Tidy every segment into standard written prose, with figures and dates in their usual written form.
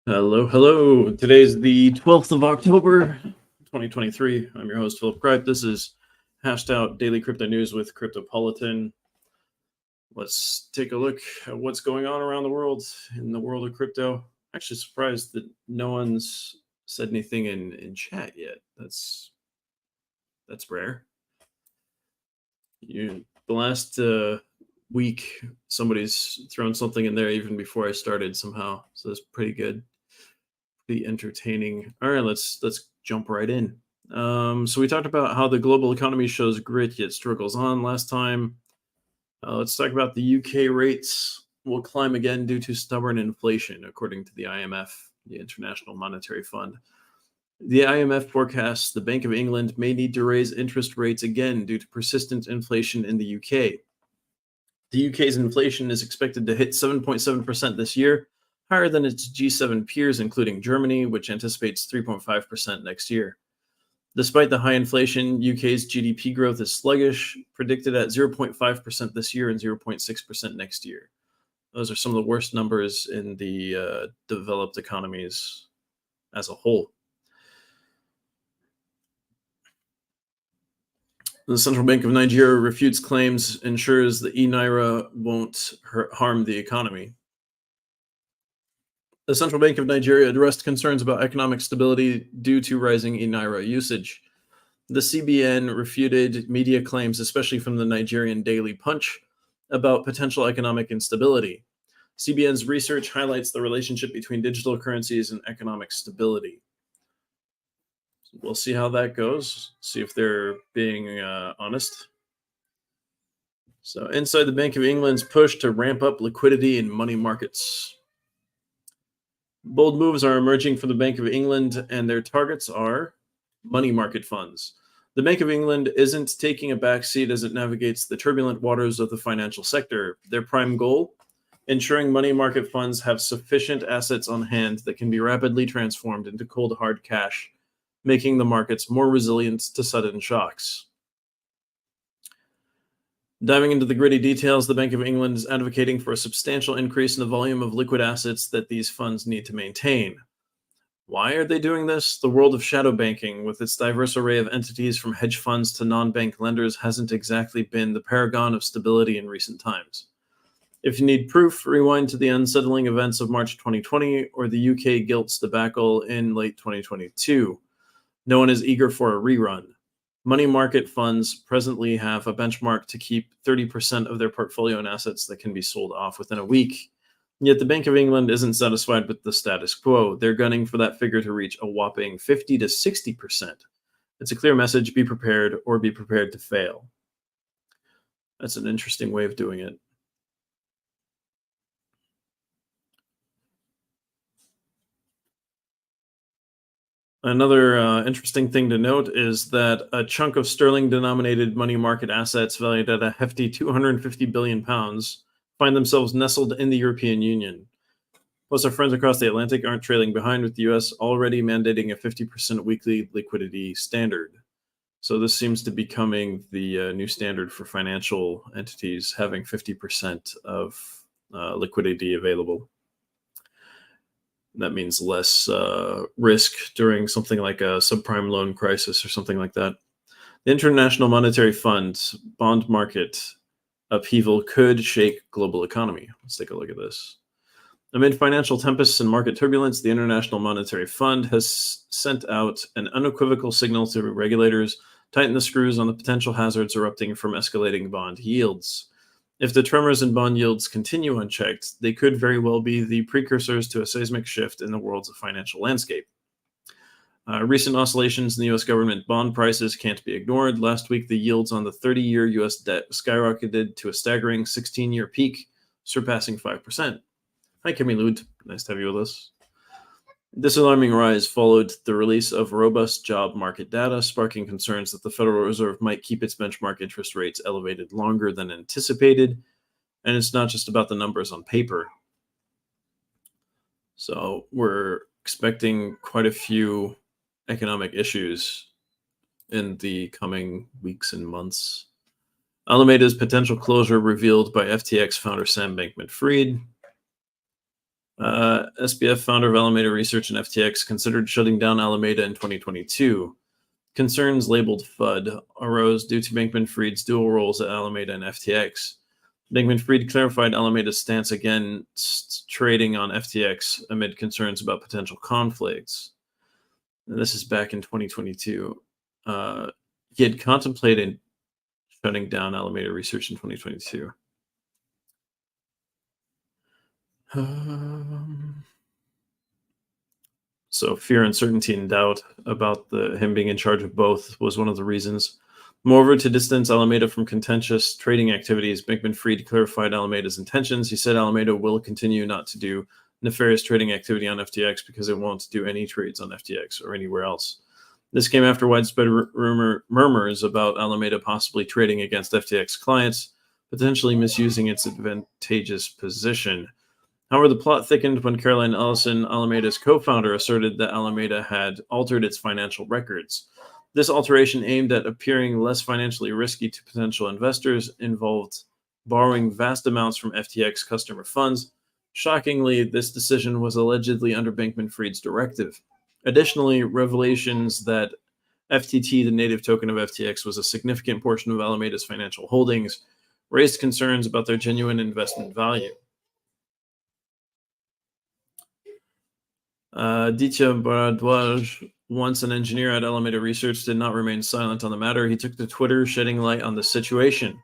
Hello, hello. Today's the 12th of October, 2023. I'm your host, Philip Cripe. This is Hashed Out Daily Crypto News with Cryptopolitan. Let's take a look at what's going on around the world in the world of crypto. Actually surprised that no one's said anything in chat yet. That's rare. The last week, somebody's thrown something in there even before I started somehow. So that's pretty good. Be entertaining. All right, let's jump right in. So we talked about how the global economy shows grit yet struggles on last time. Let's talk about the UK rates will climb again due to stubborn inflation, according to the IMF, the International Monetary Fund. The IMF forecasts the Bank of England may need to raise interest rates again due to persistent inflation in the UK. The UK's inflation is expected to hit 7.7% this year, higher than its G7 peers, including Germany, which anticipates 3.5% next year. Despite the high inflation, UK's GDP growth is sluggish, predicted at 0.5% this year and 0.6% next year. Those are some of the worst numbers in the developed economies as a whole. The Central Bank of Nigeria refutes claims, ensures the e-naira won't harm the economy. The Central Bank of Nigeria addressed concerns about economic stability due to rising e-naira usage. The CBN refuted media claims, especially from the Nigerian Daily Punch, about potential economic instability. CBN's research highlights the relationship between digital currencies and economic stability. We'll see how that goes, see if they're being honest. So inside the Bank of England's push to ramp up liquidity in money markets. Bold moves are emerging from the Bank of England, and their targets are money market funds. The Bank of England isn't taking a backseat as it navigates the turbulent waters of the financial sector. Their prime goal? Ensuring money market funds have sufficient assets on hand that can be rapidly transformed into cold hard cash, making the markets more resilient to sudden shocks. Diving into the gritty details, the Bank of England is advocating for a substantial increase in the volume of liquid assets that these funds need to maintain. Why are they doing this? The world of shadow banking, with its diverse array of entities from hedge funds to non-bank lenders, hasn't exactly been the paragon of stability in recent times. If you need proof, rewind to the unsettling events of March 2020 or the UK gilts debacle in late 2022. No one is eager for a rerun. Money market funds presently have a benchmark to keep 30% of their portfolio in assets that can be sold off within a week. Yet the Bank of England isn't satisfied with the status quo. They're gunning for that figure to reach a whopping 50 to 60%. It's a clear message: be prepared or be prepared to fail. That's an interesting way of doing it. Another interesting thing to note is that a chunk of sterling-denominated money market assets valued at a hefty £250 billion find themselves nestled in the European Union. Plus, our friends across the Atlantic aren't trailing behind, with the US already mandating a 50% weekly liquidity standard. So this seems to be becoming the new standard for financial entities, having 50% of liquidity available. That means less risk during something like a subprime loan crisis or something like that. The International Monetary Fund bond market upheaval could shake global economy. Let's take a look at this. Amid financial tempests and market turbulence, the International Monetary Fund has sent out an unequivocal signal to regulators: tighten the screws on the potential hazards erupting from escalating bond yields. If the tremors in bond yields continue unchecked, they could very well be the precursors to a seismic shift in the world's financial landscape. Recent oscillations in the U.S. government bond prices can't be ignored. Last week, the yields on the 30-year U.S. debt skyrocketed to a staggering 16-year peak, surpassing 5%. Hi, Kimmy Lud. Nice to have you with us. This alarming rise followed the release of robust job market data, sparking concerns that the Federal Reserve might keep its benchmark interest rates elevated longer than anticipated. And it's not just about the numbers on paper. So we're expecting quite a few economic issues in the coming weeks and months. Alameda's potential closure revealed by FTX founder Sam Bankman-Fried. SBF, founder of Alameda Research and FTX, considered shutting down Alameda in 2022. Concerns labeled FUD arose due to Bankman-Fried's dual roles at Alameda and FTX. Bankman-Fried clarified Alameda's stance against trading on FTX amid concerns about potential conflicts. And this is back in 2022. He had contemplated shutting down Alameda Research in 2022. So fear, uncertainty, and doubt about him being in charge of both was one of the reasons. Moreover, to distance Alameda from contentious trading activities, Bankman-Fried clarified Alameda's intentions. He said Alameda will continue not to do nefarious trading activity on FTX because it won't do any trades on FTX or anywhere else. This came after widespread murmurs about Alameda possibly trading against FTX clients, potentially misusing its advantageous position. However, the plot thickened when Caroline Ellison, Alameda's co-founder, asserted that Alameda had altered its financial records. This alteration, aimed at appearing less financially risky to potential investors, involved borrowing vast amounts from FTX customer funds. Shockingly, this decision was allegedly under Bankman-Fried's directive. Additionally, revelations that FTT, the native token of FTX, was a significant portion of Alameda's financial holdings, raised concerns about their genuine investment value. Aditya Bharadwaj, once an engineer at Alameda Research, did not remain silent on the matter. He took to Twitter, shedding light on the situation.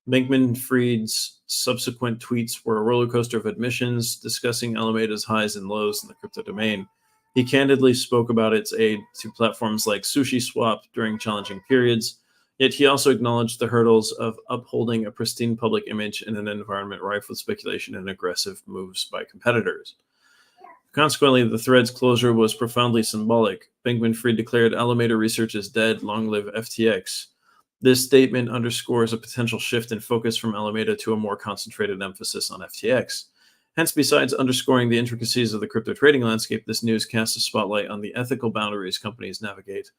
Bankman-Fried's subsequent tweets were a roller coaster of admissions, discussing Alameda's highs and lows in the crypto domain. He candidly spoke about its aid to platforms like SushiSwap during challenging periods, yet he also acknowledged the hurdles of upholding a pristine public image in an environment rife with speculation and aggressive moves by competitors. Consequently, the thread's closure was profoundly symbolic. Bankman-Fried declared Alameda Research is dead, long live FTX. This statement underscores a potential shift in focus from Alameda to a more concentrated emphasis on FTX. Hence, besides underscoring the intricacies of the crypto trading landscape, this news casts a spotlight on the ethical boundaries companies navigate,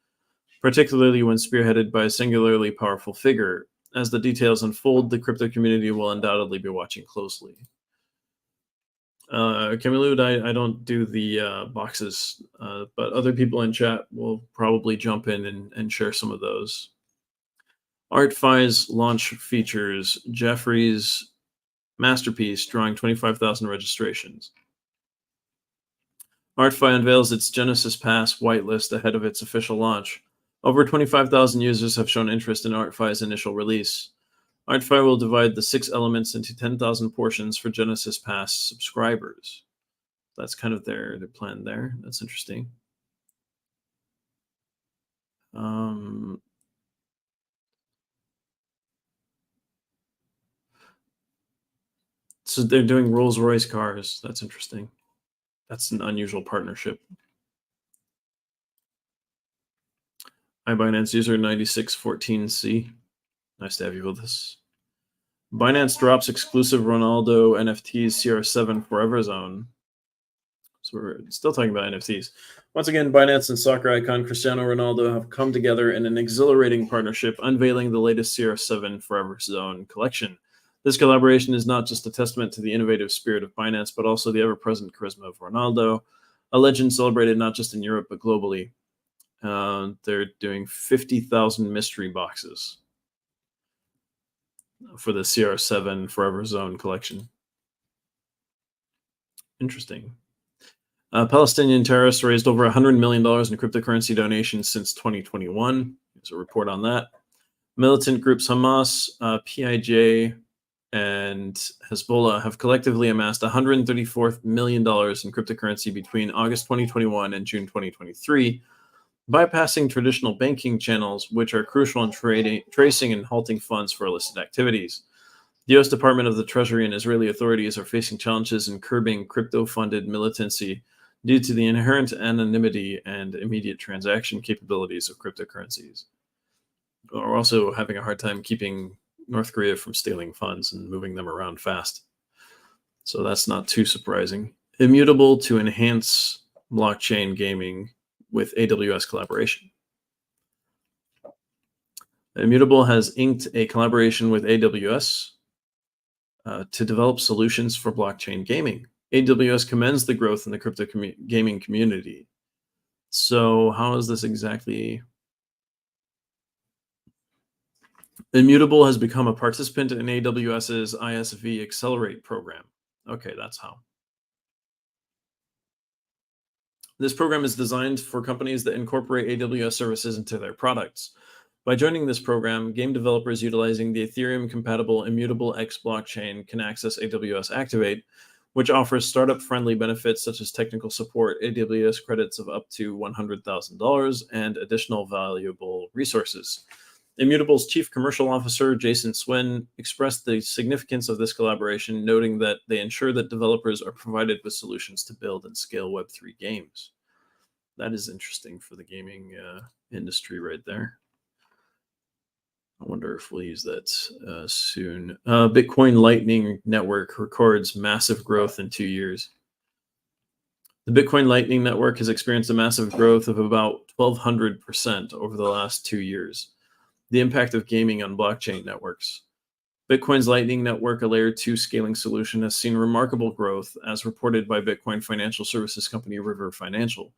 particularly when spearheaded by a singularly powerful figure. As the details unfold, the crypto community will undoubtedly be watching closely. Camilud, I don't do the boxes, but other people in chat will probably jump in and share some of those. ArtFi's launch features Jeffrey's masterpiece, drawing 25,000 registrations. ArtFi unveils its Genesis Pass whitelist ahead of its official launch. Over 25,000 users have shown interest in ArtFi's initial release. ArtFi will divide the 6 elements into 10,000 portions for Genesis Pass subscribers. That's kind of their plan there. That's interesting. So they're doing Rolls-Royce cars. That's interesting. That's an unusual partnership. Hi, Binance user 9614C. Nice to have you with us. Binance drops exclusive Ronaldo NFTs CR7 Forever Zone. So we're still talking about NFTs. Once again, Binance and soccer icon Cristiano Ronaldo have come together in an exhilarating partnership, unveiling the latest CR7 Forever Zone collection. This collaboration is not just a testament to the innovative spirit of Binance, but also the ever-present charisma of Ronaldo, a legend celebrated not just in Europe, but globally. They're doing 50,000 mystery boxes for the CR7 Forever Zone collection. Interesting. Palestinian terrorists raised over $100 million in cryptocurrency donations since 2021. There's a report on that. Militant groups Hamas, PIJ, and Hezbollah have collectively amassed $134 million in cryptocurrency between August 2021 and June 2023, bypassing traditional banking channels, which are crucial in tracing and halting funds for illicit activities. The U.S. Department of the Treasury and Israeli authorities are facing challenges in curbing crypto-funded militancy due to the inherent anonymity and immediate transaction capabilities of cryptocurrencies. We're also having a hard time keeping North Korea from stealing funds and moving them around fast. So that's not too surprising. Immutable to enhance blockchain gaming with AWS collaboration. Immutable has inked a collaboration with AWS to develop solutions for blockchain gaming. AWS commends the growth in the gaming community. So how is this exactly? Immutable has become a participant in AWS's ISV Accelerate program. Okay, that's how. This program is designed for companies that incorporate AWS services into their products. By joining this program, game developers utilizing the Ethereum-compatible Immutable X blockchain can access AWS Activate, which offers startup-friendly benefits such as technical support, AWS credits of up to $100,000, and additional valuable resources. Immutable's chief commercial officer, Jason Swin, expressed the significance of this collaboration, noting that they ensure that developers are provided with solutions to build and scale Web3 games. That is interesting for the gaming industry right there. I wonder if we'll use that soon. Bitcoin Lightning Network records massive growth in 2 years. The Bitcoin Lightning Network has experienced a massive growth of about 1,200% over the last 2 years. The impact of gaming on blockchain networks. Bitcoin's Lightning Network, a layer 2 scaling solution, has seen remarkable growth, as reported by Bitcoin financial services company River Financial.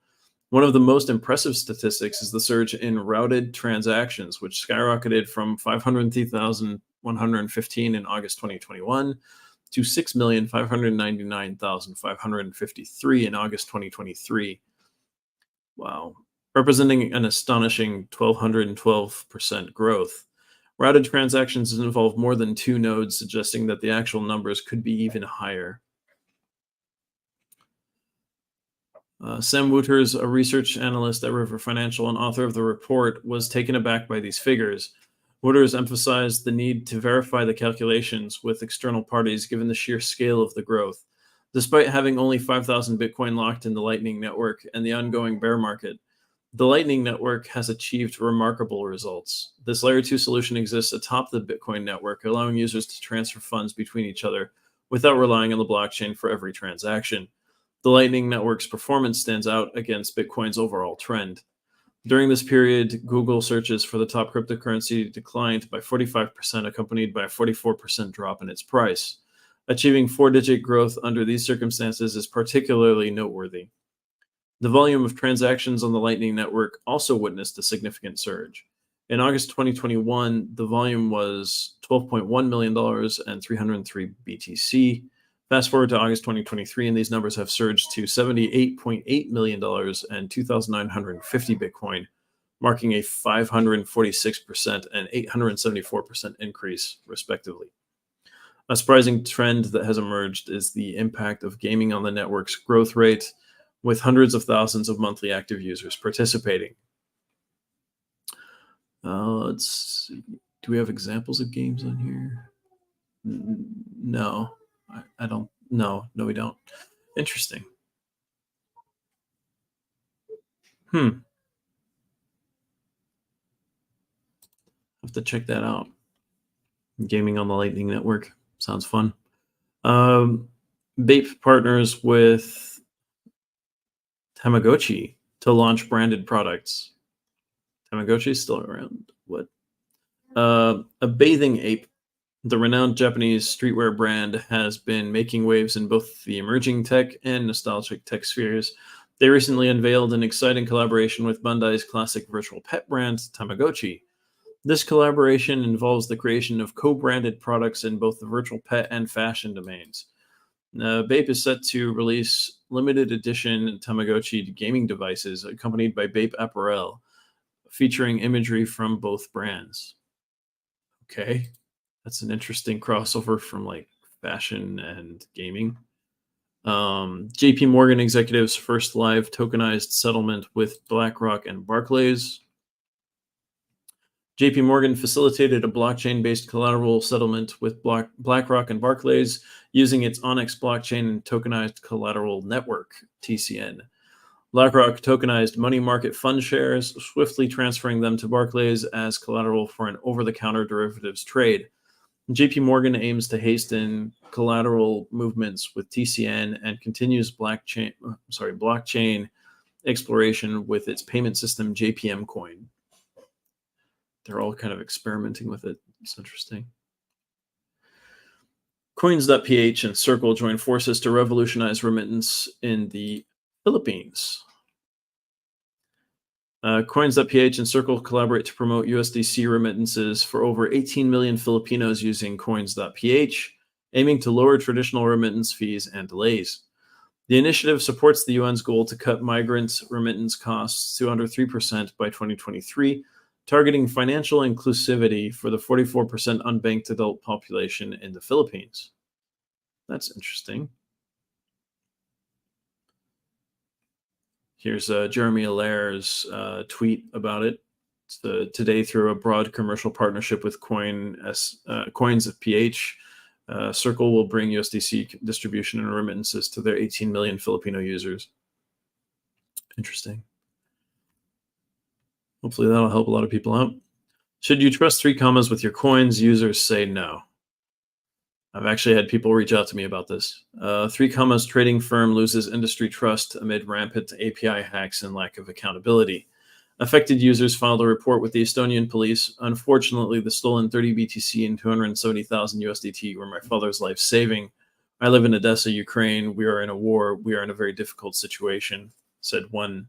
One of the most impressive statistics is the surge in routed transactions, which skyrocketed from 503,115 in August 2021 to 6,599,553 in August 2023. Wow. Representing an astonishing 1,212% growth. Routed transactions involve more than 2 nodes, suggesting that the actual numbers could be even higher. Sam Wooters, a research analyst at River Financial and author of the report, was taken aback by these figures. Wooters emphasized the need to verify the calculations with external parties given the sheer scale of the growth. Despite having only 5,000 Bitcoin locked in the Lightning Network and the ongoing bear market, the Lightning Network has achieved remarkable results. This Layer 2 solution exists atop the Bitcoin network, allowing users to transfer funds between each other without relying on the blockchain for every transaction. The Lightning Network's performance stands out against Bitcoin's overall trend. During this period, Google searches for the top cryptocurrency declined by 45%, accompanied by a 44% drop in its price. Achieving 4-digit growth under these circumstances is particularly noteworthy. The volume of transactions on the Lightning Network also witnessed a significant surge. In August 2021, the volume was $12.1 million and 303 BTC. Fast forward to August 2023, and these numbers have surged to $78.8 million and 2,950 Bitcoin, marking a 546% and 874% increase, respectively. A surprising trend that has emerged is the impact of gaming on the network's growth rate, with hundreds of thousands of monthly active users participating. Let's see. Do we have examples of games on here? No. I don't. No, we don't. Interesting. Have to check that out. Gaming on the Lightning Network sounds fun. Bape partners with Tamagotchi to launch branded products. Tamagotchi is still around. What? A bathing ape. The renowned Japanese streetwear brand has been making waves in both the emerging tech and nostalgic tech spheres. They recently unveiled an exciting collaboration with Bandai's classic virtual pet brand, Tamagotchi. This collaboration involves the creation of co-branded products in both the virtual pet and fashion domains. Bape is set to release limited edition Tamagotchi gaming devices accompanied by Bape apparel, featuring imagery from both brands. Okay. That's an interesting crossover from like fashion and gaming. JP Morgan executives' first live tokenized settlement with BlackRock and Barclays. JP Morgan facilitated a blockchain-based collateral settlement with BlackRock and Barclays using its Onyx blockchain and tokenized collateral network, TCN. BlackRock tokenized money market fund shares, swiftly transferring them to Barclays as collateral for an over-the-counter derivatives trade. JP Morgan aims to hasten collateral movements with TCN and continues blockchain exploration with its payment system JPM Coin. They're all kind of experimenting with it. It's interesting. Coins.ph and Circle join forces to revolutionize remittance in the Philippines. Coins.ph and Circle collaborate to promote USDC remittances for over 18 million Filipinos using Coins.ph, aiming to lower traditional remittance fees and delays. The initiative supports the UN's goal to cut migrant remittance costs to under 3% by 2023, targeting financial inclusivity for the 44% unbanked adult population in the Philippines. That's interesting. Here's Jeremy Allaire's tweet about it. Today, through a broad commercial partnership with Coins of PH, Circle will bring USDC distribution and remittances to their 18 million Filipino users. Interesting. Hopefully that'll help a lot of people out. Should you trust 3 with your coins? Users say no. I've actually had people reach out to me about this. 3 trading firm loses industry trust amid rampant API hacks and lack of accountability. Affected users filed a report with the Estonian police. Unfortunately, the stolen 30 BTC and 270,000 USDT were my father's life saving. I live in Odessa, Ukraine. We are in a war. We are in a very difficult situation, said one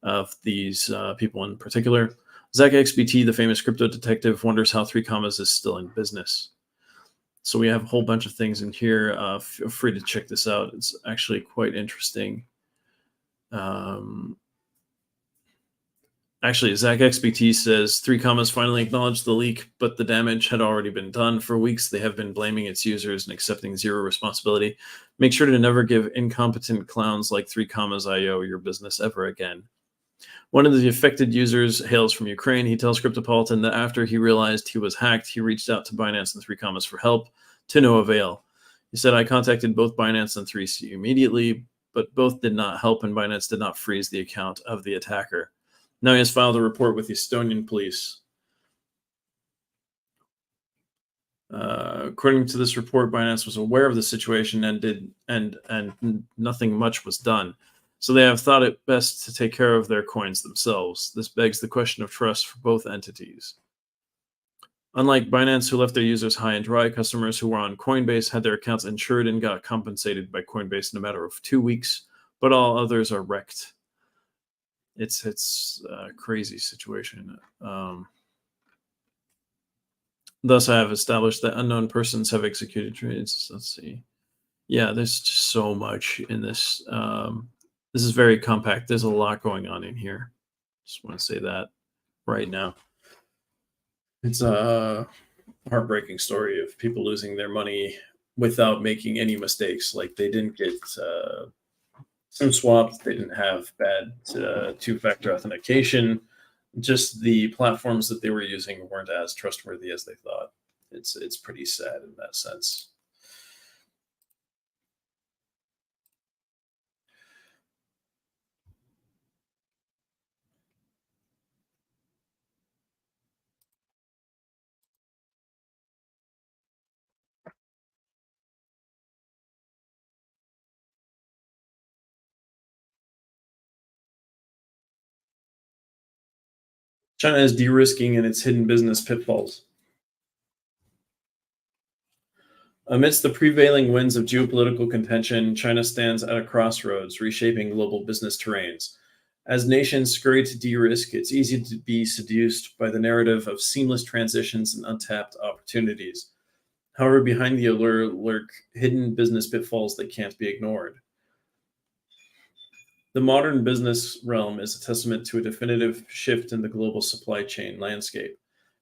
of these people in particular. Zach XBT, the famous crypto detective, wonders how 3 is still in business. So we have a whole bunch of things in here. Feel free to check this out. It's actually quite interesting. Actually, Zach XBT says 3 finally acknowledged the leak, but the damage had already been done. For weeks, they have been blaming its users and accepting zero responsibility. Make sure to never give incompetent clowns like 3 IO your business ever again. One of the affected users hails from Ukraine. He tells Cryptopolitan that after he realized he was hacked, he reached out to Binance and 3 for help, to no avail. He said, I contacted both Binance and 3C immediately, but both did not help, and Binance did not freeze the account of the attacker. Now he has filed a report with the Estonian police. According to this report, Binance was aware of the situation and nothing much was done. So they have thought it best to take care of their coins themselves. This begs the question of trust for both entities. Unlike Binance, who left their users high and dry, customers who were on Coinbase had their accounts insured and got compensated by Coinbase in a matter of 2 weeks, but all others are wrecked. It's a crazy situation. Thus, I have established that unknown persons have executed trades. Let's see. Yeah, there's just so much in this. This is very compact. There's a lot going on in here. Just want to say that right now. It's a heartbreaking story of people losing their money without making any mistakes. Like they didn't get SIM swapped. They didn't have bad 2-factor authentication. Just the platforms that they were using weren't as trustworthy as they thought. It's pretty sad in that sense. China is de-risking in its hidden business pitfalls. Amidst the prevailing winds of geopolitical contention, China stands at a crossroads, reshaping global business terrains. As nations scurry to de-risk, it's easy to be seduced by the narrative of seamless transitions and untapped opportunities. However, behind the allure lurk hidden business pitfalls that can't be ignored. The modern business realm is a testament to a definitive shift in the global supply chain landscape.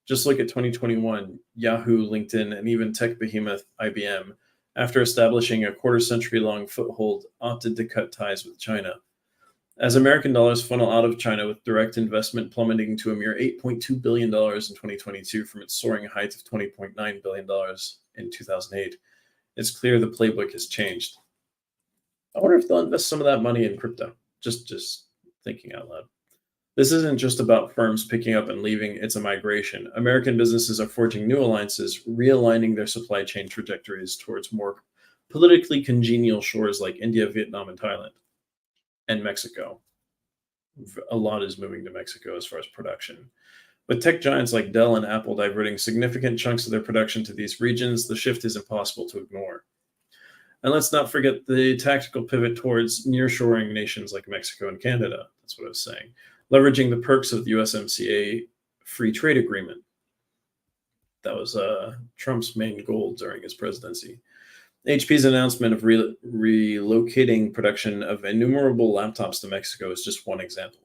Just look at 2021, Yahoo, LinkedIn, and even tech behemoth IBM, after establishing a quarter-century-long foothold, opted to cut ties with China. As American dollars funnel out of China with direct investment plummeting to a mere $8.2 billion in 2022 from its soaring height of $20.9 billion in 2008, it's clear the playbook has changed. I wonder if they'll invest some of that money in crypto. Just thinking out loud. This isn't just about firms picking up and leaving, it's a migration. American businesses are forging new alliances, realigning their supply chain trajectories towards more politically congenial shores like India, Vietnam, and Thailand, and Mexico. A lot is moving to Mexico as far as production. With tech giants like Dell and Apple diverting significant chunks of their production to these regions, the shift is impossible to ignore. And let's not forget the tactical pivot towards nearshoring nations like Mexico and Canada. That's what I was saying. Leveraging the perks of the USMCA free trade agreement. That was Trump's main goal during his presidency. HP's announcement of relocating production of innumerable laptops to Mexico is just one example.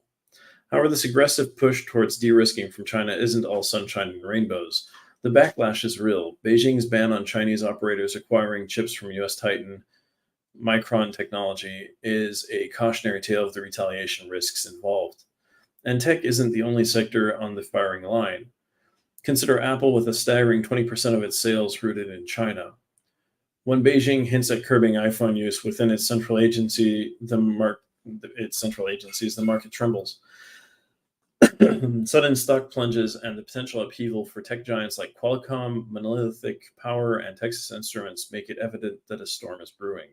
However, this aggressive push towards de-risking from China isn't all sunshine and rainbows. The backlash is real. Beijing's ban on Chinese operators acquiring chips from US Titan Micron Technology is a cautionary tale of the retaliation risks involved. And tech isn't the only sector on the firing line. Consider Apple with a staggering 20% of its sales rooted in China. When Beijing hints at curbing iPhone use within its central agencies, the market trembles. Sudden stock plunges and the potential upheaval for tech giants like Qualcomm, Monolithic Power, and Texas Instruments make it evident that a storm is brewing.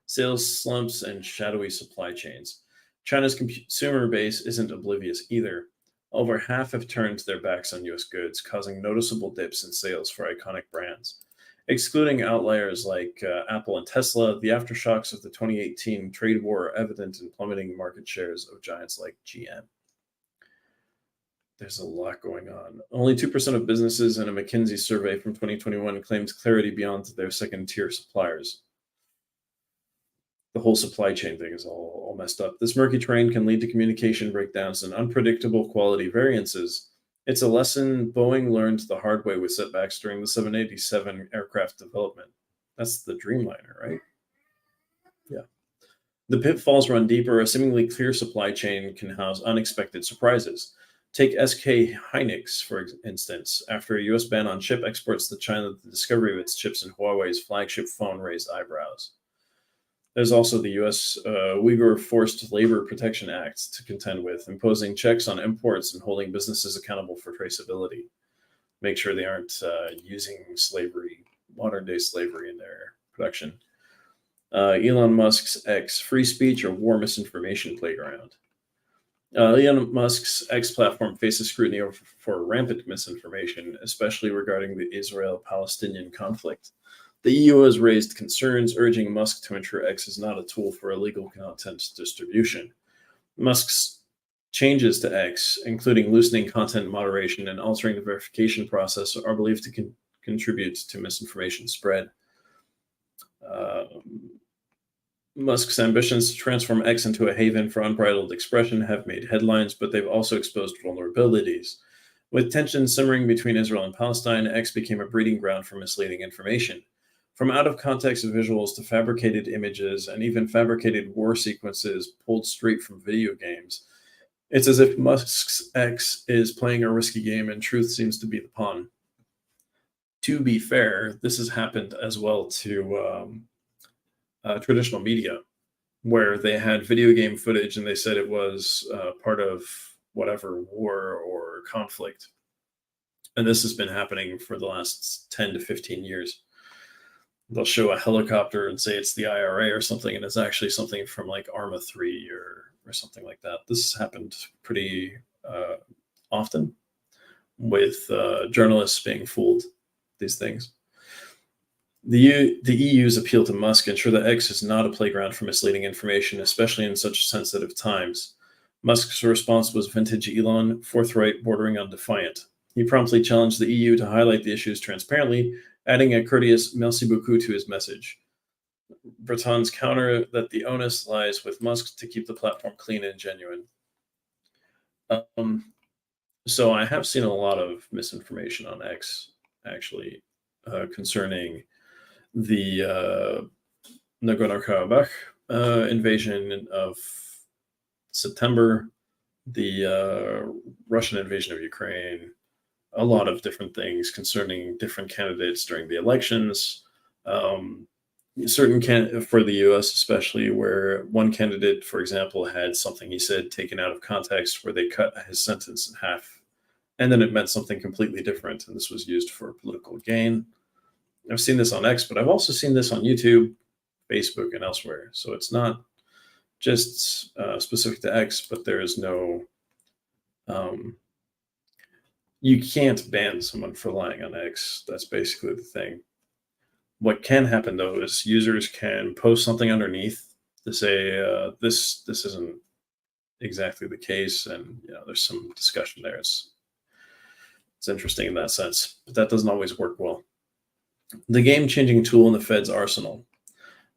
Sales slumps and shadowy supply chains. China's consumer base isn't oblivious either. Over half have turned their backs on US goods, causing noticeable dips in sales for iconic brands. Excluding outliers like Apple and Tesla, the aftershocks of the 2018 trade war are evident in plummeting market shares of giants like GM. There's a lot going on. Only 2% of businesses in a McKinsey survey from 2021 claims clarity beyond their second-tier suppliers. The whole supply chain thing is all messed up. This murky terrain can lead to communication breakdowns and unpredictable quality variances. It's a lesson Boeing learned the hard way with setbacks during the 787 aircraft development. That's the Dreamliner, right? Yeah. The pitfalls run deeper. A seemingly clear supply chain can house unexpected surprises. Take SK Hynix, for instance. After a U.S. ban on chip exports to China, the discovery of its chips in Huawei's flagship phone raised eyebrows. There's also the U.S. Uyghur Forced Labor Protection Act to contend with, imposing checks on imports and holding businesses accountable for traceability. Make sure they aren't using slavery, modern-day slavery in their production. Elon Musk's X, free speech or war misinformation playground. Elon Musk's X platform faces scrutiny for rampant misinformation, especially regarding the Israel-Palestinian conflict. The EU has raised concerns, urging Musk to ensure X is not a tool for illegal content distribution. Musk's changes to X, including loosening content moderation and altering the verification process, are believed to contribute to misinformation spread. Musk's ambitions to transform X into a haven for unbridled expression have made headlines, but they've also exposed vulnerabilities. With tensions simmering between Israel and Palestine, X became a breeding ground for misleading information. From out-of-context visuals to fabricated images and even fabricated war sequences pulled straight from video games, it's as if Musk's X is playing a risky game and truth seems to be the pawn. To be fair, this has happened as well to traditional media, where they had video game footage and they said it was part of whatever war or conflict. And this has been happening for the last 10 to 15 years. They'll show a helicopter and say it's the IRA or something, and it's actually something from like Arma 3 or something like that. This has happened pretty often with journalists being fooled, these things. The EU's appeal to Musk ensure that X is not a playground for misleading information, especially in such sensitive times. Musk's response was vintage Elon, forthright, bordering on defiant. He promptly challenged the EU to highlight the issues transparently, adding a courteous merci beaucoup to his message. Breton's counter that the onus lies with Musk to keep the platform clean and genuine. So I have seen a lot of misinformation on X, actually, concerning the Nagorno-Karabakh invasion of September, the Russian invasion of Ukraine, a lot of different things concerning different candidates during the elections. Certain for the U.S. especially, where one candidate, for example, had something he said taken out of context, where they cut his sentence in half, and then it meant something completely different, and this was used for political gain. I've seen this on X, but I've also seen this on YouTube, Facebook, and elsewhere. So it's not just specific to X, but there is no You can't ban someone for lying on X. That's basically the thing. What can happen though is users can post something underneath to say this isn't exactly the case, and there's some discussion there. It's interesting in that sense, but that doesn't always work well. The game-changing tool in the Fed's arsenal.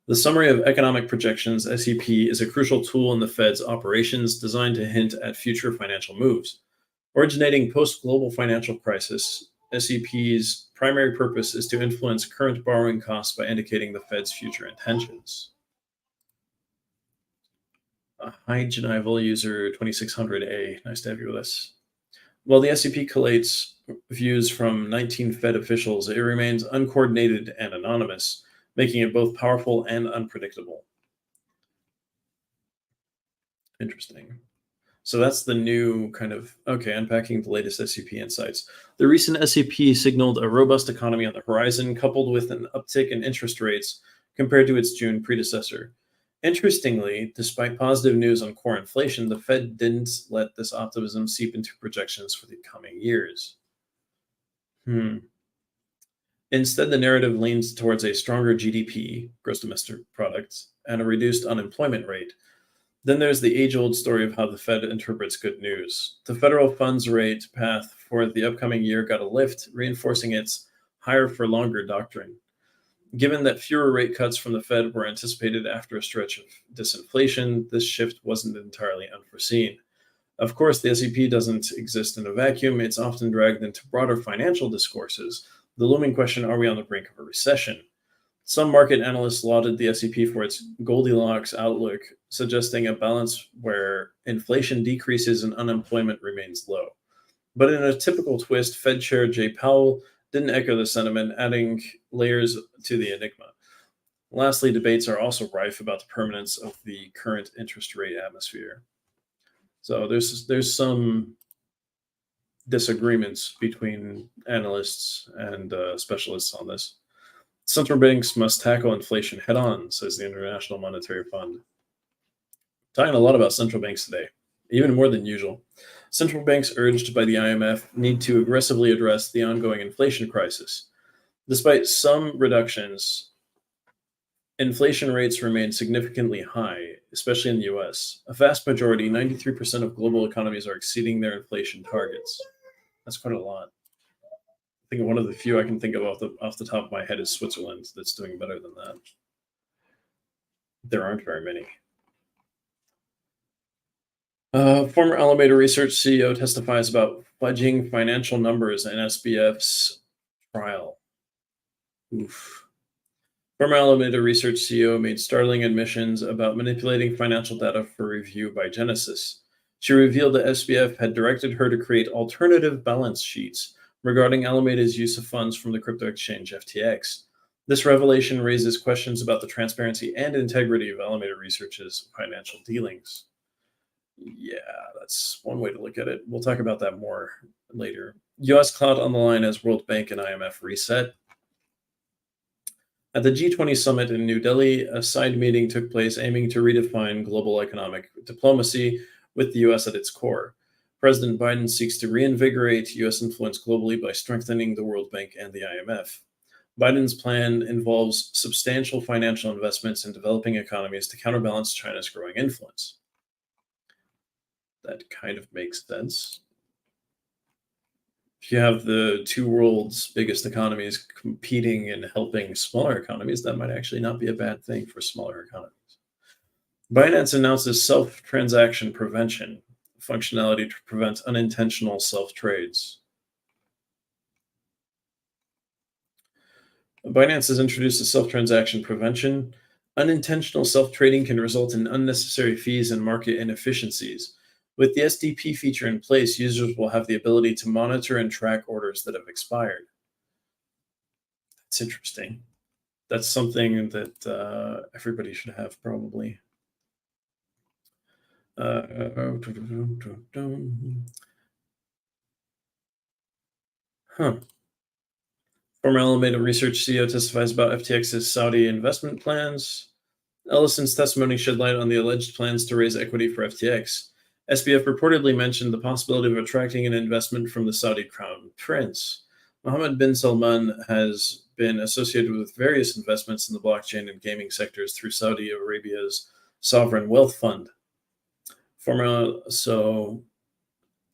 The Summary of Economic Projections (SEP) is a crucial tool in the Fed's operations designed to hint at future financial moves. Originating post-global financial crisis, SEP's primary purpose is to influence current borrowing costs by indicating the Fed's future intentions. Hi, Genival user 2600A. Nice to have you with us. While the SEP collates views from 19 Fed officials, it remains uncoordinated and anonymous, making it both powerful and unpredictable. Interesting. So that's the new kind of, unpacking the latest SEP insights. The recent SEP signaled a robust economy on the horizon, coupled with an uptick in interest rates compared to its June predecessor. Interestingly, despite positive news on core inflation, the Fed didn't let this optimism seep into projections for the coming years. Instead, the narrative leans towards a stronger GDP, gross domestic product, and a reduced unemployment rate. Then there's the age-old story of how the Fed interprets good news. The federal funds rate path for the upcoming year got a lift, reinforcing its higher for longer doctrine. Given that fewer rate cuts from the Fed were anticipated after a stretch of disinflation, this shift wasn't entirely unforeseen. Of course, the SEP doesn't exist in a vacuum. It's often dragged into broader financial discourses. The looming question, are we on the brink of a recession? Some market analysts lauded the SEP for its Goldilocks outlook, suggesting a balance where inflation decreases and unemployment remains low. But in a typical twist, Fed Chair Jay Powell didn't echo the sentiment, adding layers to the enigma. Lastly, debates are also rife about the permanence of the current interest rate atmosphere. So there's some disagreements between analysts and specialists on this. Central banks must tackle inflation head on, says the International Monetary Fund. Talking a lot about central banks today, even more than usual. Central banks urged by the IMF need to aggressively address the ongoing inflation crisis. Despite some reductions, inflation rates remain significantly high, especially in the US. A vast majority, 93% of global economies, are exceeding their inflation targets. That's quite a lot. I think one of the few I can think of off the top of my head is Switzerland that's doing better than that. There aren't very many. Former Alameda Research CEO testifies about fudging financial numbers in SBF's trial. Oof. Former Alameda Research CEO made startling admissions about manipulating financial data for review by Genesis. She revealed that SBF had directed her to create alternative balance sheets regarding Alameda's use of funds from the crypto exchange FTX. This revelation raises questions about the transparency and integrity of Alameda Research's financial dealings. Yeah, that's one way to look at it. We'll talk about that more later. US clout on the line as World Bank and IMF reset. At the G20 summit in New Delhi, a side meeting took place aiming to redefine global economic diplomacy with the US at its core. President Biden seeks to reinvigorate US influence globally by strengthening the World Bank and the IMF. Biden's plan involves substantial financial investments in developing economies to counterbalance China's growing influence. That kind of makes sense. If you have the two world's biggest economies competing and helping smaller economies, that might actually not be a bad thing for smaller economies. Binance announces self-transaction prevention functionality to prevent unintentional self-trades. Binance has introduced a self-transaction prevention. Unintentional self-trading can result in unnecessary fees and market inefficiencies. With the SDP feature in place, users will have the ability to monitor and track orders that have expired. That's interesting. That's something that everybody should have, probably. Former Alameda Research CEO testifies about FTX's Saudi investment plans. Ellison's testimony shed light on the alleged plans to raise equity for FTX. SBF reportedly mentioned the possibility of attracting an investment from the Saudi crown prince. Mohammed bin Salman has been associated with various investments in the blockchain and gaming sectors through Saudi Arabia's sovereign wealth fund. So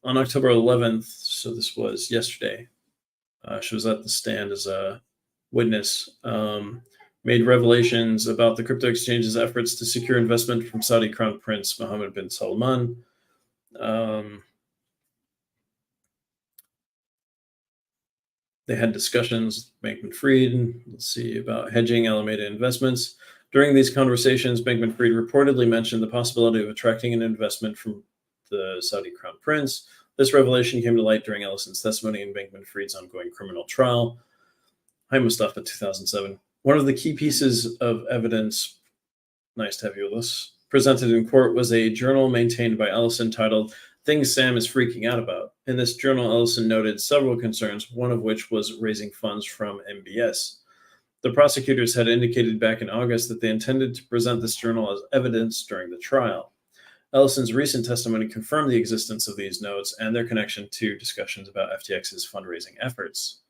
on October 11th, so this was yesterday, she was at the stand as a witness, made revelations about the crypto exchange's efforts to secure investment from Saudi Crown Prince Mohammed bin Salman. They had discussions with Bankman-Fried, let's see, about hedging Alameda investments. During these conversations, Bankman-Fried reportedly mentioned the possibility of attracting an investment from the Saudi Crown Prince. This revelation came to light during Ellison's testimony in Bankman-Fried's ongoing criminal trial. Hi, Mustafa, 2007. One of the key pieces of evidence, nice to have you with us, presented in court was a journal maintained by Ellison titled Things Sam is Freaking Out About. In this journal, Ellison noted several concerns, one of which was raising funds from MBS. The prosecutors had indicated back in August that they intended to present this journal as evidence during the trial. Ellison's recent testimony confirmed the existence of these notes and their connection to discussions about FTX's fundraising efforts.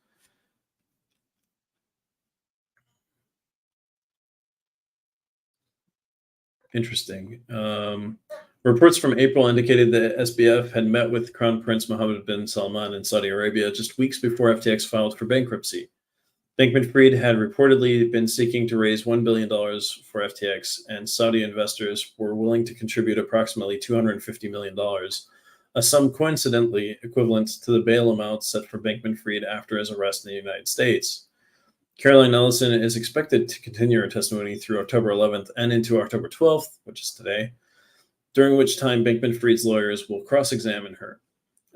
Interesting. Reports from April indicated that SBF had met with Crown Prince Mohammed bin Salman in Saudi Arabia just weeks before FTX filed for bankruptcy. Bankman-Fried had reportedly been seeking to raise $1 billion for FTX, and Saudi investors were willing to contribute approximately $250 million, a sum coincidentally equivalent to the bail amount set for Bankman-Fried after his arrest in the United States. Caroline Ellison is expected to continue her testimony through October 11th and into October 12th, which is today, during which time Bankman-Fried's lawyers will cross-examine her.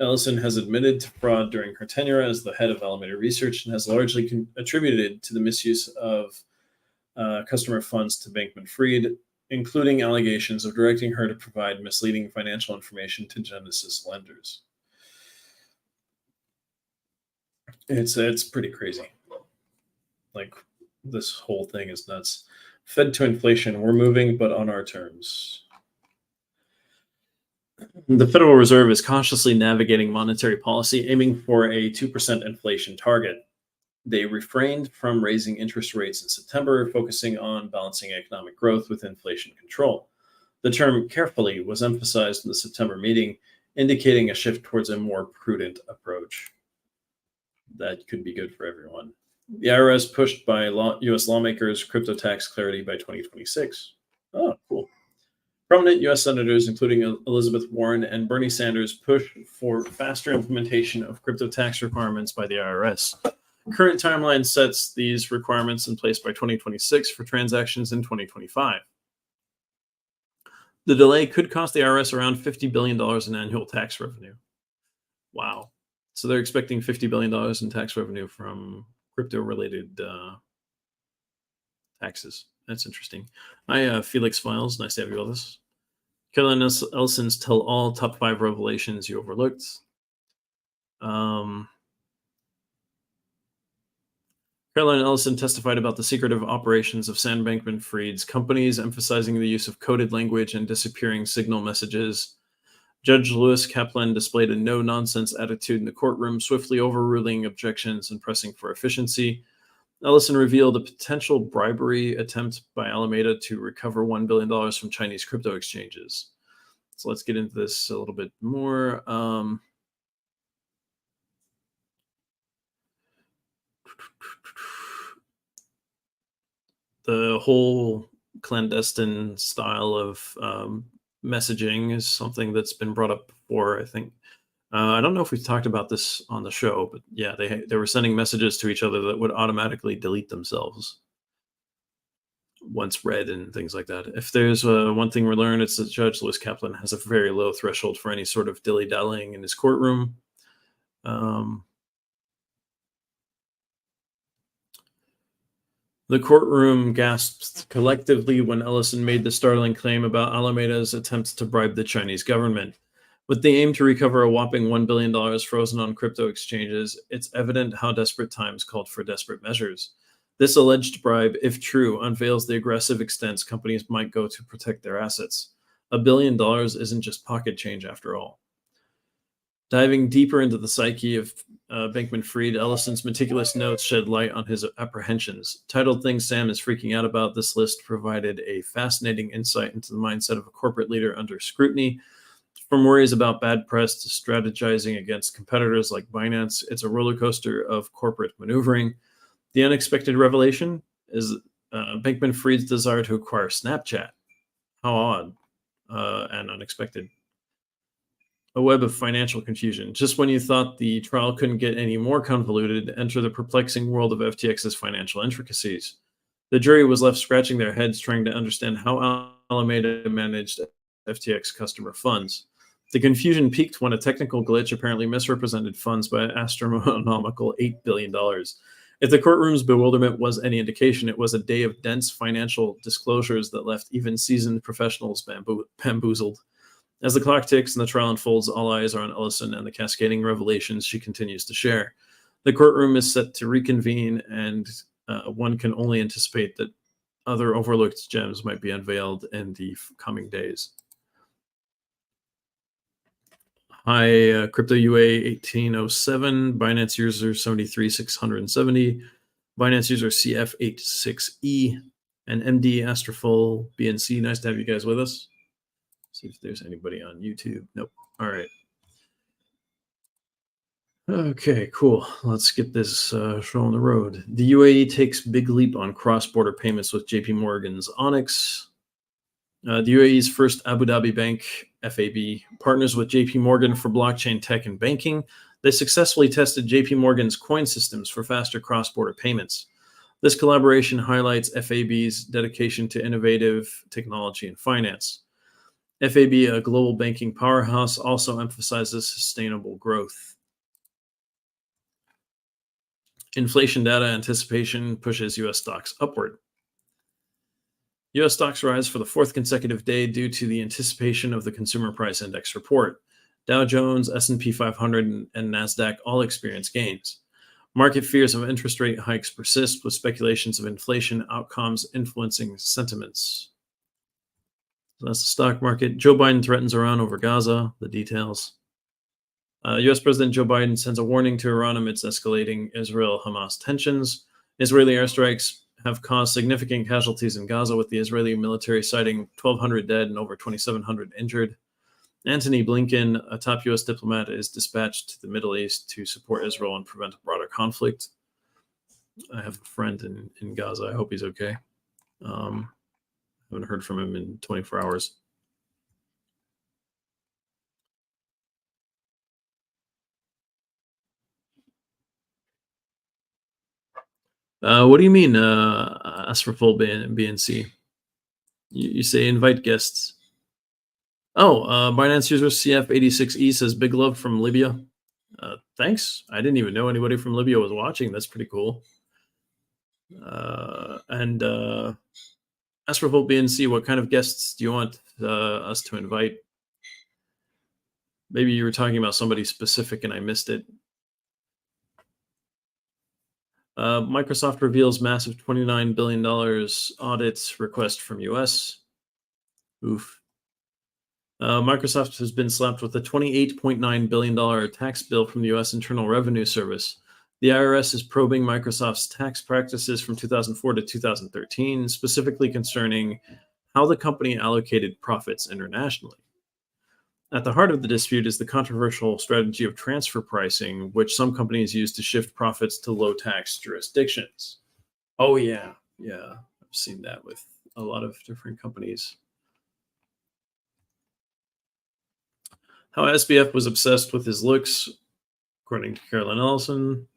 Ellison has admitted to fraud during her tenure as the head of Alameda Research and has largely attributed to the misuse of customer funds to Bankman-Fried, including allegations of directing her to provide misleading financial information to Genesis lenders. It's pretty crazy. Like, this whole thing is nuts. Fed to inflation, we're moving, but on our terms. The Federal Reserve is cautiously navigating monetary policy, aiming for a 2% inflation target. They refrained from raising interest rates in September, focusing on balancing economic growth with inflation control. The term carefully was emphasized in the September meeting, indicating a shift towards a more prudent approach. That could be good for everyone. The IRS pushed by U.S. lawmakers crypto tax clarity by 2026. Oh, cool. Prominent U.S. senators, including Elizabeth Warren and Bernie Sanders, push for faster implementation of crypto tax requirements by the IRS. Current timeline sets these requirements in place by 2026 for transactions in 2025. The delay could cost the IRS around $50 billion in annual tax revenue. Wow. So they're expecting $50 billion in tax revenue from crypto-related taxes. That's interesting. Hi, Felix Files. Nice to have you with us. Caroline Ellison's Tell All Top 5 Revelations You Overlooked. Caroline Ellison testified about the secretive operations of Sam Bankman-Fried's companies, emphasizing the use of coded language and disappearing signal messages. Judge Lewis Kaplan displayed a no-nonsense attitude in the courtroom, swiftly overruling objections and pressing for efficiency. Ellison revealed a potential bribery attempt by Alameda to recover $1 billion from Chinese crypto exchanges. So let's get into this a little bit more. The whole clandestine style of messaging is something that's been brought up before, I think. I don't know if we've talked about this on the show, but yeah, they were sending messages to each other that would automatically delete themselves once read and things like that. If there's one thing we learned, it's that Judge Lewis Kaplan has a very low threshold for any sort of dilly-dallying in his courtroom. The courtroom gasped collectively when Ellison made the startling claim about Alameda's attempts to bribe the Chinese government. With the aim to recover a whopping $1 billion frozen on crypto exchanges, it's evident how desperate times called for desperate measures. This alleged bribe, if true, unveils the aggressive extents companies might go to protect their assets. $1 billion isn't just pocket change after all. Diving deeper into the psyche of Bankman-Fried, Ellison's meticulous notes shed light on his apprehensions. Titled Things Sam is Freaking Out About, this list provided a fascinating insight into the mindset of a corporate leader under scrutiny. From worries about bad press to strategizing against competitors like Binance, it's a roller coaster of corporate maneuvering. The unexpected revelation is Bankman-Fried's desire to acquire Snapchat. How odd and unexpected. A web of financial confusion. Just when you thought the trial couldn't get any more convoluted, enter the perplexing world of FTX's financial intricacies. The jury was left scratching their heads trying to understand how Alameda managed FTX customer funds. The confusion peaked when a technical glitch apparently misrepresented funds by an astronomical $8 billion. If the courtroom's bewilderment was any indication, it was a day of dense financial disclosures that left even seasoned professionals bamboozled. As the clock ticks and the trial unfolds, all eyes are on Ellison and the cascading revelations she continues to share. The courtroom is set to reconvene, and one can only anticipate that other overlooked gems might be unveiled in the coming days. Hi, Crypto UA 1807, Binance user 73670, Binance user CF86E, and MD Astroful BNC. Nice to have you guys with us. See if there's anybody on YouTube. Nope. All right. Okay, cool. Let's get this show on the road. The UAE takes big leap on cross-border payments with JP Morgan's Onyx. The UAE's first Abu Dhabi bank, FAB, partners with JP Morgan for blockchain tech and banking. They successfully tested JP Morgan's coin systems for faster cross-border payments. This collaboration highlights FAB's dedication to innovative technology and finance. FAB, a global banking powerhouse, also emphasizes sustainable growth. Inflation data anticipation pushes U.S. stocks upward. U.S. stocks rise for the fourth consecutive day due to the anticipation of the Consumer Price Index report. Dow Jones, S&P 500, and NASDAQ all experience gains. Market fears of interest rate hikes persist, with speculations of inflation outcomes influencing sentiments. So that's the stock market. Joe Biden threatens Iran over Gaza. The details. U.S. President Joe Biden sends a warning to Iran amidst escalating Israel-Hamas tensions. Israeli airstrikes have caused significant casualties in Gaza, with the Israeli military citing 1,200 dead and over 2,700 injured. Antony Blinken, a top U.S. diplomat, is dispatched to the Middle East to support Israel and prevent a broader conflict. I have a friend in Gaza. I hope he's okay. Haven't heard from him in 24 hours. What do you mean, ask for full BNC? You say invite guests. Oh, Binance user CF86E says big love from Libya. Thanks. I didn't even know anybody from Libya was watching. That's pretty cool. And ask for full BNC. What kind of guests do you want us to invite? Maybe you were talking about somebody specific and I missed it. Microsoft reveals massive $29 billion audit request from US. Oof. Microsoft has been slapped with a $28.9 billion tax bill from the US Internal Revenue Service. The IRS is probing Microsoft's tax practices from 2004 to 2013, specifically concerning how the company allocated profits internationally. At the heart of the dispute is the controversial strategy of transfer pricing, which some companies use to shift profits to low-tax jurisdictions. Oh, yeah. I've seen that with a lot of different companies. How SBF was obsessed with his looks, according to Carolyn Ellison.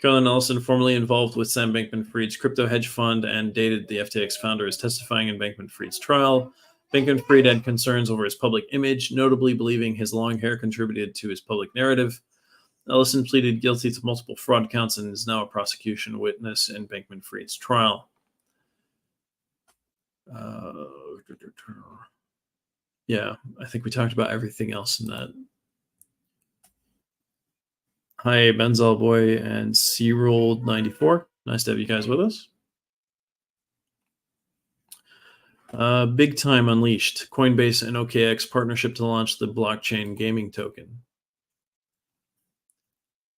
Carolyn Ellison, formerly involved with Sam Bankman-Fried's crypto hedge fund and dated the FTX founder, is testifying in Bankman-Fried's trial. Bankman-Fried had concerns over his public image, notably believing his long hair contributed to his public narrative. Ellison pleaded guilty to multiple fraud counts and is now a prosecution witness in Bankman-Fried's trial. Yeah, I think we talked about everything else in that. Hi, Benzal Boy and C-Rolled 94. Nice to have you guys with us. Big Time Unleashed, Coinbase and OKX partnership to launch the blockchain gaming token.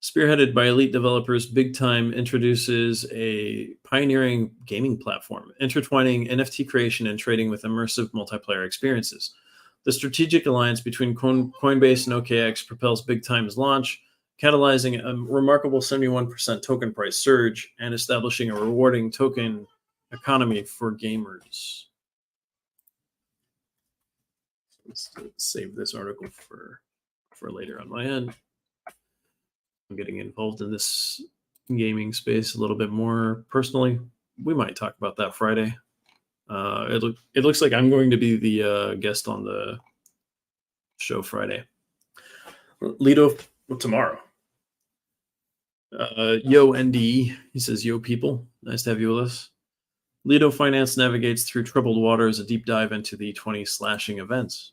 Spearheaded by elite developers, Big Time introduces a pioneering gaming platform, intertwining NFT creation and trading with immersive multiplayer experiences. The strategic alliance between Coinbase and OKX propels Big Time's launch, catalyzing a remarkable 71% token price surge and establishing a rewarding token economy for gamers. Let's save this article for later on my end. I'm getting involved in this gaming space a little bit more personally. We might talk about that Friday. It looks like I'm going to be the guest on the show Friday. Lido tomorrow. Yo ND, he says, yo people, nice to have you with us. Lido Finance navigates through troubled waters, a deep dive into the 20 slashing events.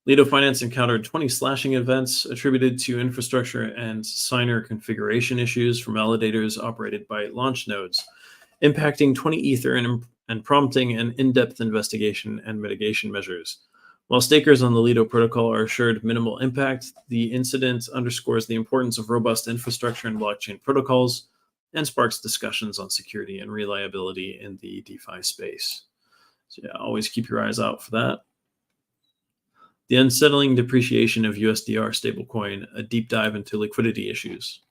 Lido Finance encountered 20 slashing events attributed to infrastructure and signer configuration issues from validators operated by launch nodes, impacting 20 Ether and prompting an in-depth investigation and mitigation measures. While stakers on the Lido protocol are assured minimal impact, the incident underscores the importance of robust infrastructure and blockchain protocols and sparks discussions on security and reliability in the DeFi space. So yeah, always keep your eyes out for that. The unsettling depreciation of USDR stablecoin, a deep dive into liquidity issues.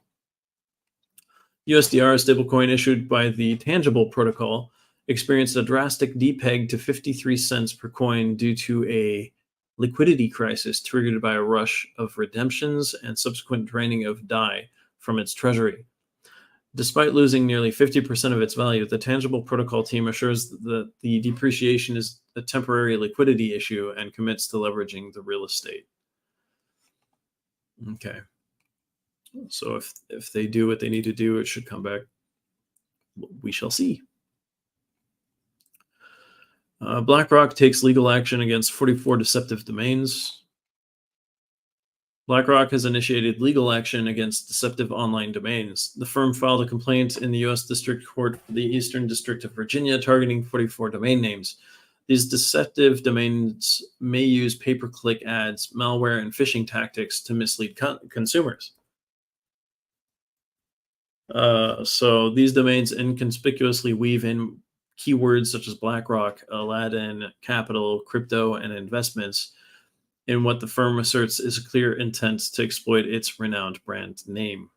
USDR stablecoin issued by the Tangible protocol experienced a drastic depeg to 53 cents per coin due to a liquidity crisis triggered by a rush of redemptions and subsequent draining of DAI from its treasury. Despite losing nearly 50% of its value, the Tangible protocol team assures that the depreciation is a temporary liquidity issue and commits to leveraging the real estate. Okay. So if they do what they need to do, it should come back. We shall see. BlackRock takes legal action against 44 deceptive domains. BlackRock has initiated legal action against deceptive online domains. The firm filed a complaint in the U.S. District Court for the Eastern District of Virginia targeting 44 domain names. These deceptive domains may use pay-per-click ads, malware, and phishing tactics to mislead consumers. So these domains inconspicuously weave in keywords such as BlackRock, Aladdin, capital, crypto, and investments in what the firm asserts is a clear intent to exploit its renowned brand name.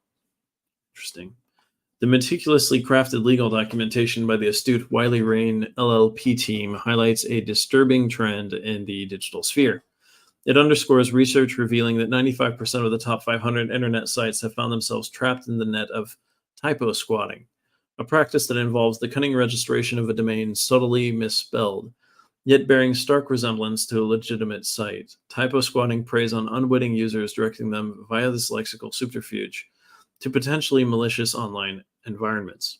Interesting. The meticulously crafted legal documentation by the astute Wiley Rain LLP team highlights a disturbing trend in the digital sphere. It underscores research revealing that 95% of the top 500 internet sites have found themselves trapped in the net of typo squatting, a practice that involves the cunning registration of a domain subtly misspelled, yet bearing stark resemblance to a legitimate site. Typo squatting preys on unwitting users, directing them via this lexical subterfuge to potentially malicious online environments.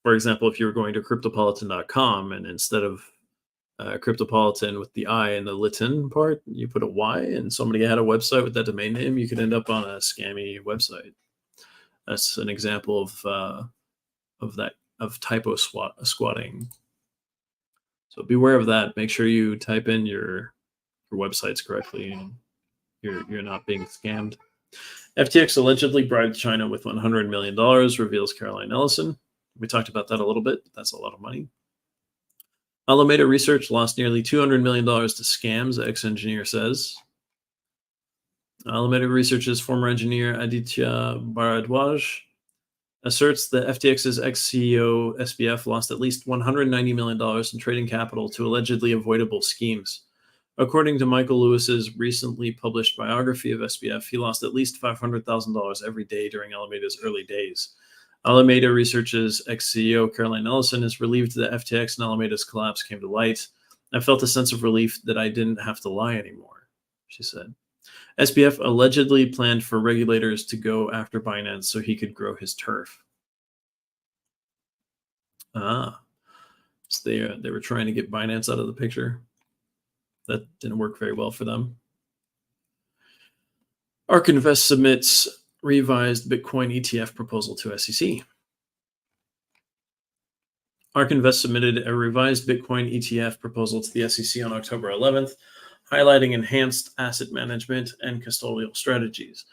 For example, if you were going to cryptopolitan.com and instead of Cryptopolitan with the I in the Latin part, you put a Y, and somebody had a website with that domain name, you could end up on a scammy website. That's an example of typo squatting. So beware of that. Make sure you type in your websites correctly and you're not being scammed. FTX allegedly bribed China with $100 million, reveals Caroline Ellison. We talked about that a little bit. That's a lot of money. Alameda Research lost nearly $200 million to scams, ex-engineer says. Alameda Research's former engineer Aditya Bharadwaj asserts that FTX's ex-CEO SBF lost at least $190 million in trading capital to allegedly avoidable schemes. According to Michael Lewis's recently published biography of SBF, he lost at least $500,000 every day during Alameda's early days. Alameda Research's ex-CEO Caroline Ellison is relieved that FTX and Alameda's collapse came to light. I felt a sense of relief that I didn't have to lie anymore, she said. SBF allegedly planned for regulators to go after Binance so he could grow his turf. So they were trying to get Binance out of the picture. That didn't work very well for them. ARK Invest submits revised Bitcoin ETF proposal to SEC. ARK Invest submitted a revised Bitcoin ETF proposal to the SEC on October 11th, highlighting enhanced asset management and custodial strategies.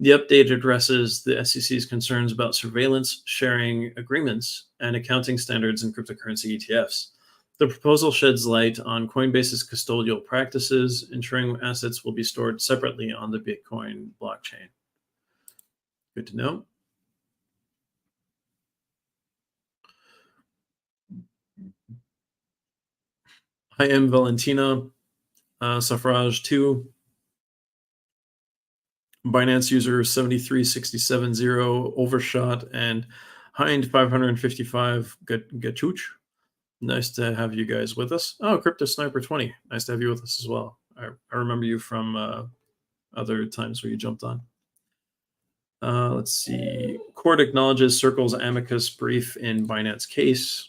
The update addresses the SEC's concerns about surveillance, sharing agreements, and accounting standards in cryptocurrency ETFs. The proposal sheds light on Coinbase's custodial practices, ensuring assets will be stored separately on the Bitcoin blockchain. Good to know. I am Valentina, Suffrage 2, Binance user 73670, Overshot, and Hind 555 Gachuch. Nice to have you guys with us. Oh, Crypto Sniper 20. Nice to have you with us as well. I remember you from other times where you jumped on. Let's see. Court acknowledges Circle's amicus brief in Binance case.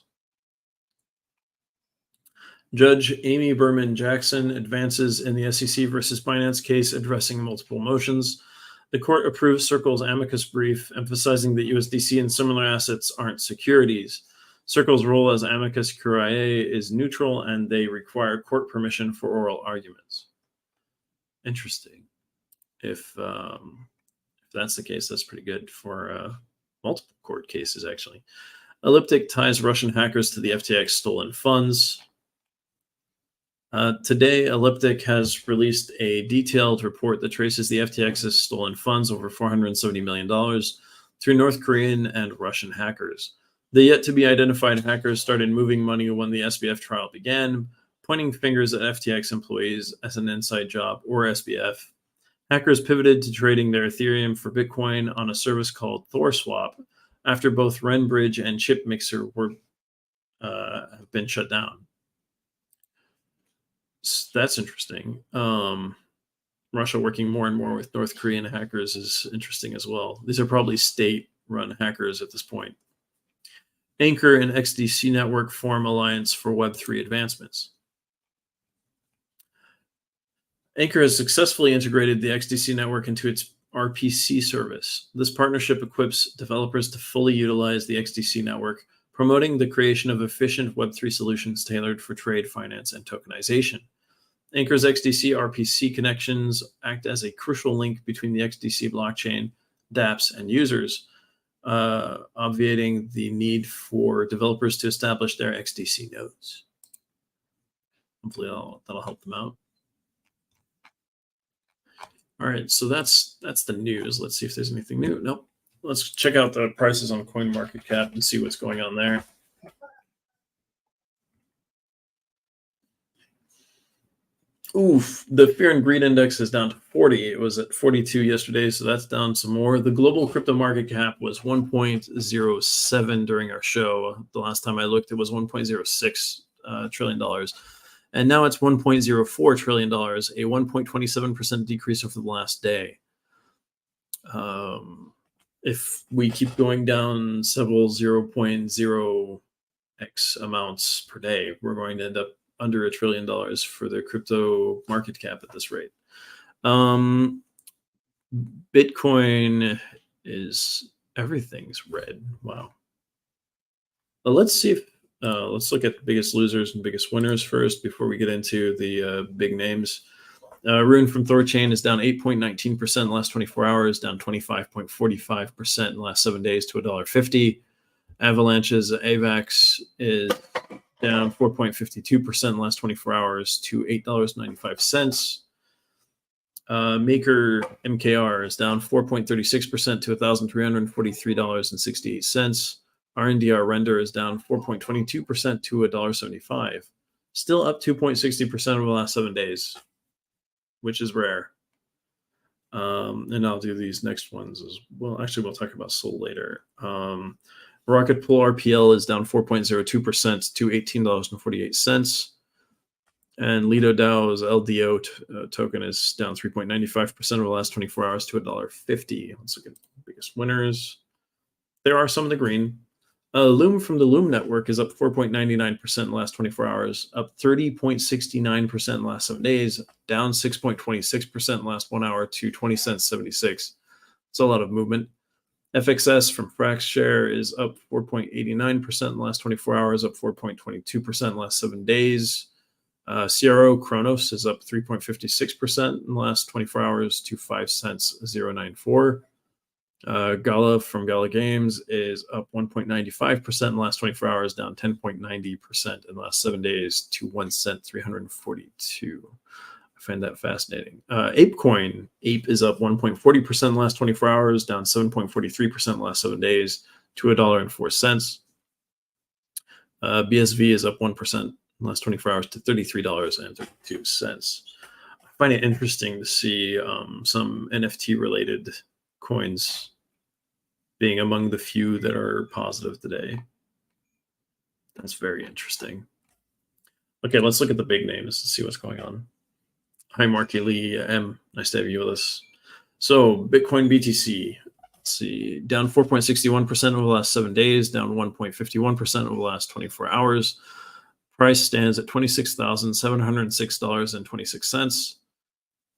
Judge Amy Berman Jackson advances in the SEC versus Binance case, addressing multiple motions. The court approves Circle's amicus brief, emphasizing that USDC and similar assets aren't securities. Circle's role as amicus curiae is neutral, and they require court permission for oral arguments. Interesting. If that's the case, that's pretty good for multiple court cases, actually. Elliptic ties Russian hackers to the FTX stolen funds. Today, Elliptic has released a detailed report that traces the FTX's stolen funds, over $470 million, through North Korean and Russian hackers. The yet-to-be-identified hackers started moving money when the SBF trial began, pointing fingers at FTX employees as an inside job, or SBF. Hackers pivoted to trading their Ethereum for Bitcoin on a service called ThorSwap after both Renbridge and Chipmixer have been shut down. That's interesting. Russia working more and more with North Korean hackers is interesting as well. These are probably state-run hackers at this point. Anchor and XDC Network form alliance for Web3 advancements. Anchor has successfully integrated the XDC network into its RPC service. This partnership equips developers to fully utilize the XDC network, promoting the creation of efficient Web3 solutions tailored for trade, finance, and tokenization. Anchor's XDC RPC connections act as a crucial link between the XDC blockchain, dApps, and users, obviating the need for developers to establish their XDC nodes. Hopefully that'll help them out. All right, so that's the news. Let's see if there's anything new. Nope. Let's check out the prices on CoinMarketCap and see what's going on there. Oof, the Fear and Greed Index is down to 40. It was at 42 yesterday, so that's down some more. The global crypto market cap was 1.07 during our show. The last time I looked, it was $1.06 trillion. And now it's $1.04 trillion, a 1.27% decrease over the last day. If we keep going down several 0.0x amounts per day, we're going to end up under $1 trillion for the crypto market cap at this rate. Bitcoin is, everything's red. Wow. Well, let's see if let's look at the biggest losers and biggest winners first before we get into the big names. Rune from Thorchain is down 8.19% in the last 24 hours, down 25.45% in the last 7 days to $1.50. Avalanche's AVAX is down 4.52% in the last 24 hours to $8.95. Maker MKR is down 4.36% to $1,343.68. RNDR Render is down 4.22% to $1.75. Still up 2.60% over the last 7 days, which is rare. And I'll do these next ones as well. Actually, we'll talk about Sol later. Rocket Pool RPL is down 4.02% to $18.48. And Lido DAO's LDO token is down 3.95% over the last 24 hours to $1.50. Let's look at the biggest winners. There are some in the green. Loom from the Loom network is up 4.99% in the last 24 hours, up 30.69% in the last 7 days, down 6.26% in the last 1 hour to 20 cents 76. It's a lot of movement. FXS from FraxShare is up 4.89% in the last 24 hours, up 4.22% in the last 7 days. CRO Kronos is up 3.56% in the last 24 hours to 5 cents 094. Gala from Gala Games is up 1.95% in the last 24 hours, down 10.90% in the last 7 days to 1 cent 342. I find that fascinating. ApeCoin, Ape is up 1.40% in the last 24 hours, down 7.43% in the last 7 days to $1.04. BSV is up 1% in the last 24 hours to $33.32. I find it interesting to see some NFT related coins being among the few that are positive today. That's very interesting. Okay, let's look at the big names to see what's going on. Hi, Marky Lee M. Nice to have you with us. So, Bitcoin BTC, let's see, down 4.61% over the last 7 days, down 1.51% over the last 24 hours. Price stands at $26,706.26.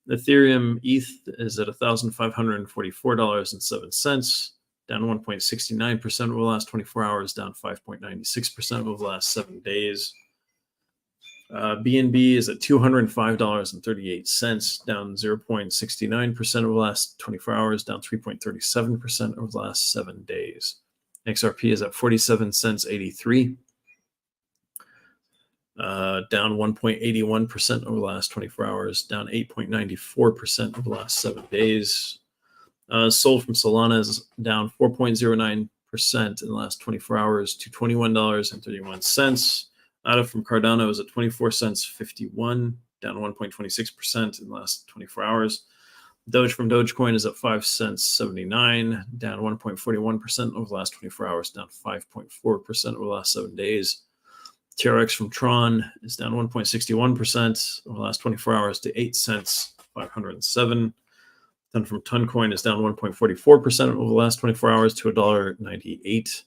Ethereum ETH is at $1,544.07, down 1.69% over the last 24 hours, down 5.96% over the last 7 days. BNB is at $205.38, down 0.69% over the last 24 hours, down 3.37% over the last 7 days. XRP is at 47 cents 83, down 1.81% over the last 24 hours, down 8.94% over the last 7 days. Sold from Solana is down 4.09% in the last 24 hours to $21.31. ADA from Cardano is at 24 cents 51, down 1.26% in the last 24 hours. Doge from Dogecoin is at 5 cents 79, down 1.41% over the last 24 hours, down 5.4% over the last 7 days. TRX from Tron is down 1.61% over the last 24 hours to 8 cents 507. Ton from Toncoin is down 1.44% over the last 24 hours to $1.98.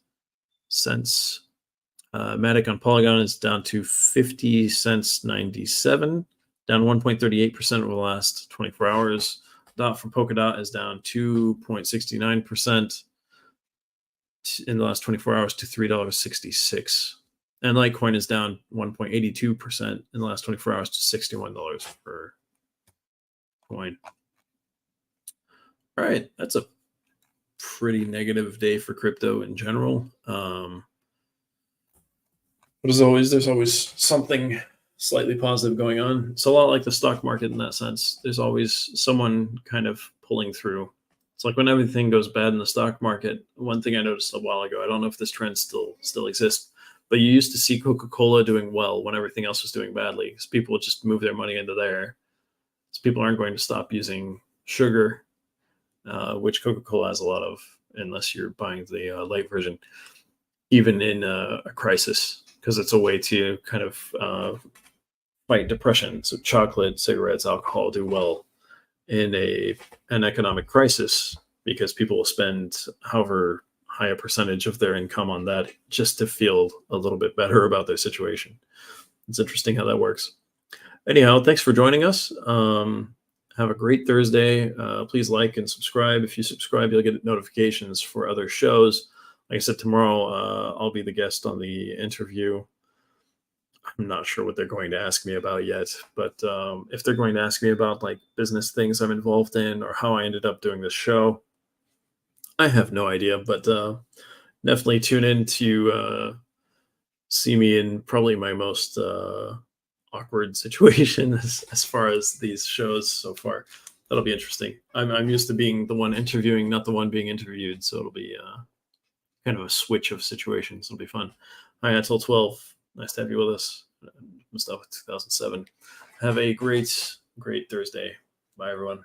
Matic on Polygon is down to 50 cents 97, down 1.38% over the last 24 hours. Dot from Polkadot is down 2.69% in the last 24 hours to $3.66. And Litecoin is down 1.82% in the last 24 hours to $61 per coin. All right, that's a pretty negative day for crypto in general. But as always, there's always something slightly positive going on. It's a lot like the stock market in that sense. There's always someone kind of pulling through. It's like when everything goes bad in the stock market. One thing I noticed a while ago, I don't know if this trend still exists, but you used to see Coca-Cola doing well when everything else was doing badly, because people would just move their money into there. So people aren't going to stop using sugar, which Coca-Cola has a lot of, unless you're buying the light version, even in a crisis, because it's a way to kind of fight depression. So chocolate, cigarettes, alcohol do well in an economic crisis, because people will spend however high a percentage of their income on that just to feel a little bit better about their situation. It's interesting how that works. Anyhow, thanks for joining us. Have a great Thursday. Please like and subscribe. If you subscribe, you'll get notifications for other shows. Like I said, tomorrow I'll be the guest on the interview. I'm not sure what they're going to ask me about yet, but if they're going to ask me about like business things I'm involved in or how I ended up doing this show, I have no idea. But definitely tune in to see me in probably my most awkward situation as far as these shows so far. That'll be interesting. I'm used to being the one interviewing, not the one being interviewed, so it'll be kind of a switch of situations. It'll be fun. Hi, until 12. Nice to have you with us. Mustafa 2007. Have a great Thursday. Bye, everyone.